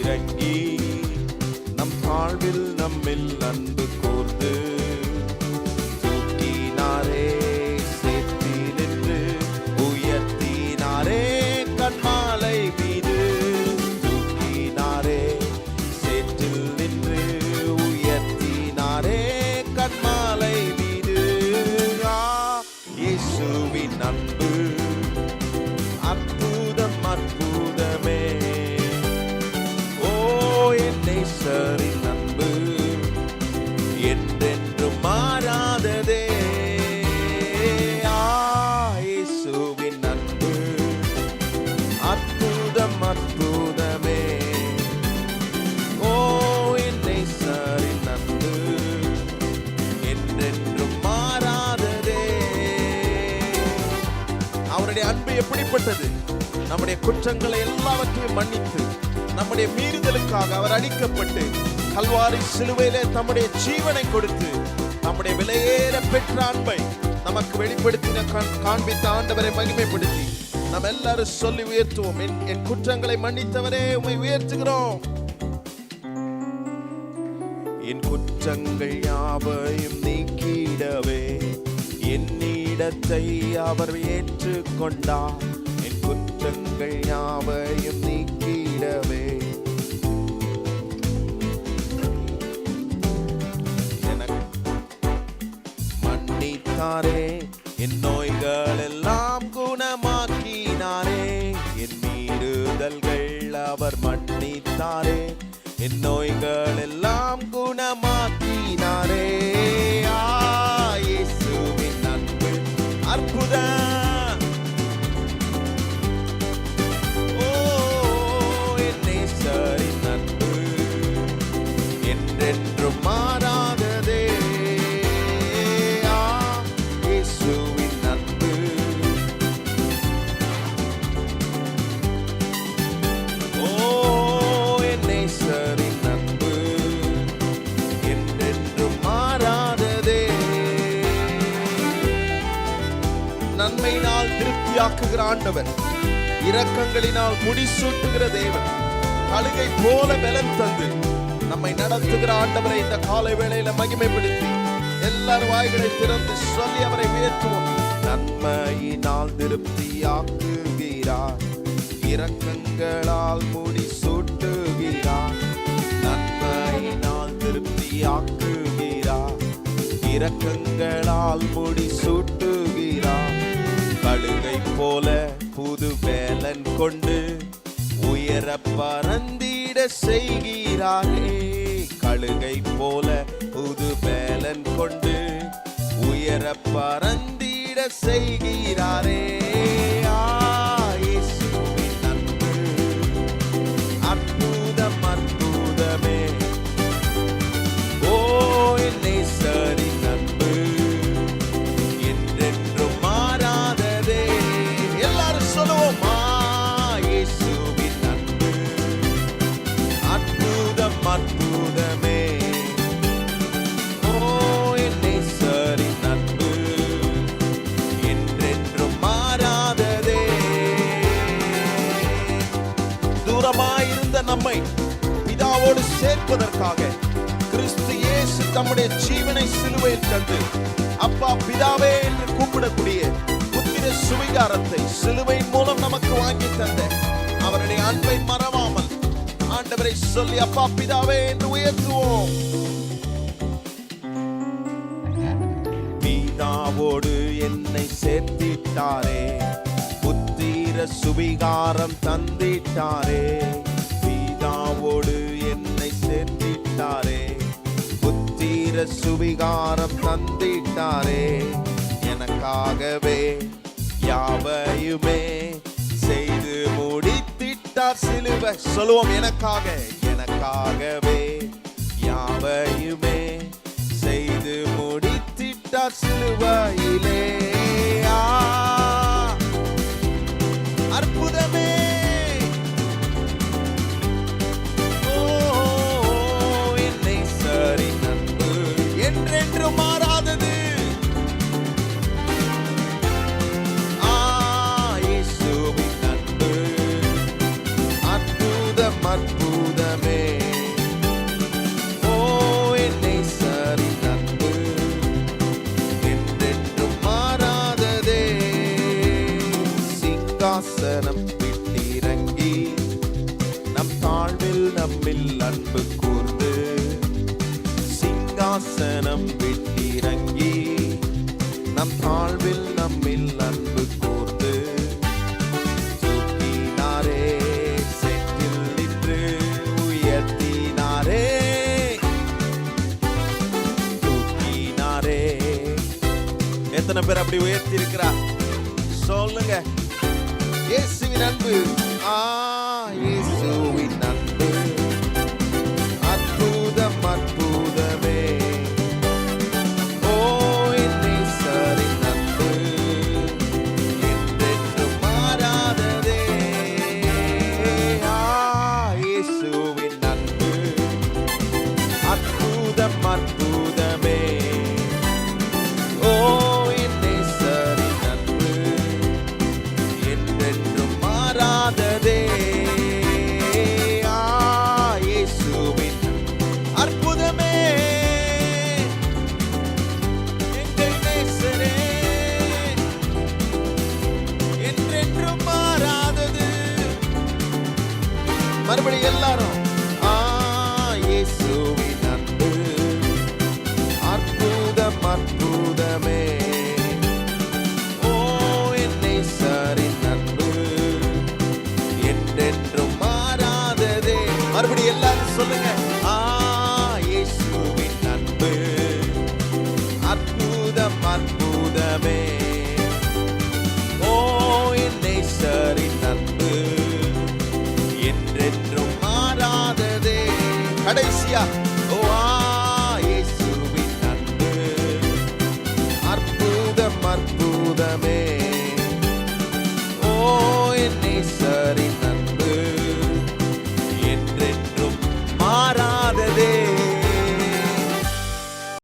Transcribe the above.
இறங்கி நம் தாழ்வில் நம்மில் அன்பு கூர்ந்து தூக்கினாரே, சேர்த்தி நின்று உயர்த்தினாரே கண்மாலை மீது. தூக்கினாரே, சேற்றில் நின்று உயர்த்தினாரே கண்மாலை மீது. இயேசுவின் அன்பு அற்புதம் அற்புதமே. ஓ என் நேசரின் அன்பு என்றென்றும் மாறாததே. இயேசுவின் அன்பு அற்புதம் அற்புதமே. ஓ என் நேசரின் அன்பு என்றென்றும் மாறாததே. அவருடைய அன்பு எப்படிப்பட்டது? நம்முடைய குற்றங்களை எல்லாவற்றையும் மன்னித்து நம்முடைய மீறுதலுக்காக அவர் அடிக்கப்பட்டு கல்வாரி சிலுவையிலே தம்முடைய ஜீவனை கொடுத்து நம்முடைய விலையேற பெற்ற அன்பை நமக்கு வெளிப்படுத்தின காண்பித்த ஆண்டவரை மகிமைப்படுத்தி நம்ம எல்லாரும் சொல்லி உயர்த்துவோம். என் குற்றங்களை மன்னித்தவரே உம்மை உயர்த்துகிறோம். என் குற்றங்கள் யாவையும் நீக்கிடவே என்னிடத்தை அவர் ஏற்றுக்கொண்டார். என் குற்றங்கள் யாவையும் நீக்கிடவே எனக்கு மன்னித்தாரே. என் நோய்கள் எல்லாம் குணமாக்கினாரே. என் மீறுதல்கள் அவர் மன்னித்தாரே. என் நோய்கள் எல்லாம் குணமாக்கினாரே. இயேசுவின் அன்பு அற்புதம். ஓ என் நேசரின் அன்பு என்றென்றும் மாறாததே. இயேசுவின் அன்பு ஓ என் நேசரின் அன்பு என்றென்றும் மாறாததே. நன்மையினால் திருப்தியாக்குகிற ஆண்டவர், இரக்கங்களினால் முடிசூட்டுகிற தேவன், கழுகை போல பலம் தந்து நம்மை நடத்துகிற ஆண்டவரை இந்த காலை வேளையில மகிமைப்படுத்தி எல்லாரும் வாய்களை திறந்து சொல்லி அவரை உயர்த்துவோம். நன்மையினால் திருப்தியாக்குகிறார், இரக்கங்களால் முடிசூட்டுகிறார். நன்மையினால் திருப்தியாக்குகிறார், இரக்கங்களால் முடிசூட்டுகிறார். கழுகை போல புது வேலன் கொண்டு உயர பறந்திட செய்கிறாரே. கழுகை போல புது வேலன் கொண்டு உயர பறந்திட செய்கிறாரே. இயேசுவின் அன்பு அற்புதம் அற்புதமே. ஓ என் நேசரின் அன்பு என்றென்றும் மாறாததே. எல்லாரும் சொல்லுவோம். இயேசுவின் அன்பு அற்புதம் அற்புதமே. ஓ என் நேசரின் அன்பு என்றென்றும் மாறாததே. தூரமாயிருந்த நம்மை பிதாவோடு சேர்ப்பதற்காக கிறிஸ்து இயேசு தம்முடைய ஜீவனை சிலுவையில் தந்து அப்பா பிதாவே என்று கூப்பிடக்கூடிய புத்திர சுவிகாரத்தை சிலுவையின் மூலம் நமக்கு வாங்கி தந்த அவருடைய அன்பை மறவாமல் ஆண்டவரை சொல்லி அப்பா பிதாவே என்று உயர்த்துவோம். பிதாவோடு என்னை சேர்த்திட்டாரே, புத்திர சுவிகாரம் தந்திட்டாரே. பிதாவோடு என்னை சேர்த்திட்டாரே, புத்திர சுவிகாரம் தந்திட்டாரே. எனக்காகவே யாவையுமே செய்து முடித்திட்டார் சிலுவை. சொல்லுவோம். எனக்காகவே யாவையுமே செய்து முடித்திட்டார் சிலுவையிலே. அற்புதமே. ஓ என் நேசரின் அன்பு என்றென்றும் மாறாதது. இயேசுவின் அன்பு அற்புதம் அற்புதமே. அன்பு கூர்ந்து சிங்காசனம் விட்டிறங்கி நம் தாழ்வில் நம்மில் அன்பு கூர்ந்து தூக்கினாரே, செற்றில் நின்று உயர்த்தினாரே, தூக்கினாரே. எத்தனை பேர் அப்படி உயர்த்தி இருக்கிறார் சொல்லுங்க. இயேசுவின் அன்பு, இயேசுவின் அன்பு அற்புதம் அற்புதமே. ஓ என் நேசரின் அன்பு என்றென்றும் மாறாததே. இயேசுவின் அன்பு அற்புதம் அற்புதமே. ஓ என் நேசரின் அன்பு என்றென்றும் மாறாததே. இயேசுவின் அற்புதமே, எங்கள் நேசரே என்றென்றும் மாறாதது. மறுபடியும் எல்லாரும் இயேசுவின் அன்பு அற்புதம் அற்புதமே. ஓ என் நேசரின் அன்பு என்றென்றும் மாறாததே. மறுபடியும் எல்லாரும் சொல்லுங்க. இயேசுவின் அன்பு அற்புதம் அற்புதமே. ஓ என் நேசரின் அன்பு என்றென்றும் மாறாததே. கடைசியா இயேசுவின் அன்பு அற்புதம் அற்புதமே.